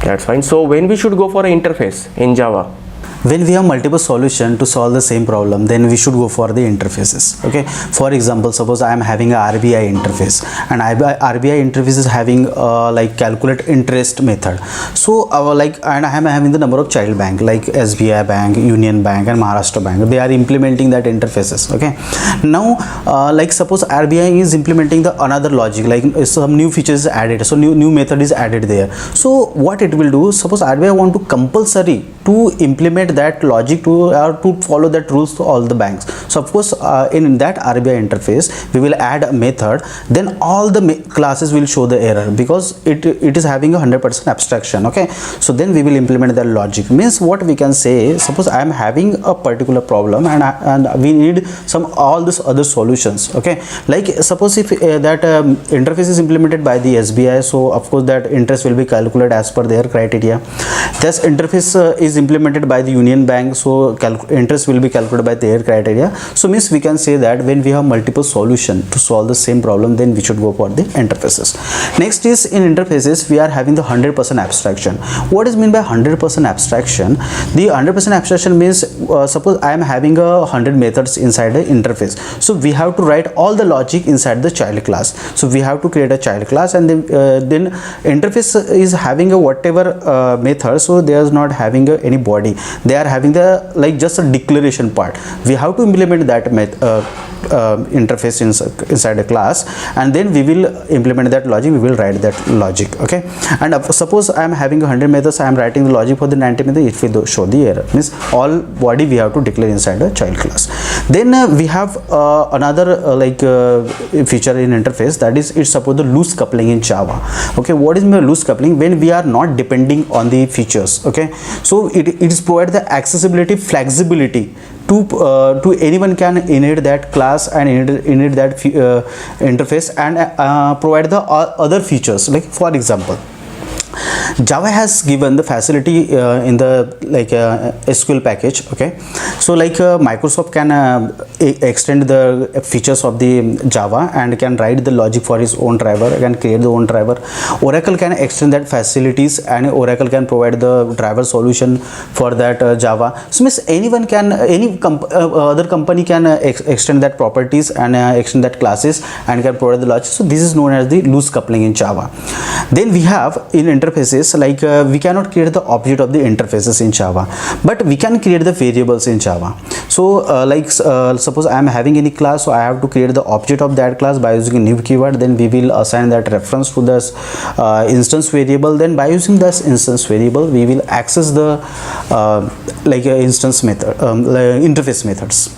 That's fine. So when we should go for an interface in Java? When we have multiple solutions to solve the same problem, then we should go for the interfaces. Okay, for example, suppose I am having a RBI interface, and RBI interface is having like calculate interest method. So and I am having the number of child bank like SBI Bank, Union Bank and Maharashtra Bank. They are implementing that interfaces. Okay, now like suppose RBI is implementing the another logic, like some new features added, so new method is added there. So what it will do, suppose RBI want to compulsory to implement that logic to follow that rules to all the banks. So of course in that RBI interface we will add a method, then all the classes will show the error because it is having a 100% abstraction. Okay, so then we will implement that logic. Means what we can say, suppose I am having a particular problem and we need some all these other solutions. Okay, like suppose if that interface is implemented by the SBI, so of course that interest will be calculated as per their criteria. This interface is implemented by the Union Bank, so interest will be calculated by their criteria. So means we can say that when we have multiple solutions to solve the same problem, then we should go for the interfaces. Next is in interfaces we are having the 100% abstraction. What is mean by 100% abstraction? The 100% abstraction means suppose I am having 100 methods inside the interface, so we have to write all the logic inside the child class. So we have to create a child class, and then interface is having a whatever method, so they are not having any body, they are having the like just a declaration part. We have to implement that interface inside a class, and then we will implement that logic, we will write that logic. Okay, and suppose I am having 100 methods, I am writing the logic for the 90 methods, it will show the error. Means all body we have to declare inside a child class. Then we have another feature in interface, that is it's suppose the loose coupling in Java. Okay, what is my loose coupling? When we are not depending on the features. Okay, so it is provide the accessibility, flexibility to anyone can inherit that class and inherit that interface and provide the other features. Like for example, Java has given the facility in the SQL package. Okay, so like Microsoft can extend the features of the Java and can write the logic for his own driver, can create the own driver. Oracle can extend that facilities, and Oracle can provide the driver solution for that Java. So means anyone can, other company can extend that properties and extend that classes and can provide the logic. So this is known as the loose coupling in Java. Then we have in interfaces, like we cannot create the object of the interfaces in Java, but we can create the variables in Java. So suppose I am having any class, so I have to create the object of that class by using a new keyword. Then we will assign that reference to this instance variable. Then by using this instance variable, we will access the instance method, interface methods.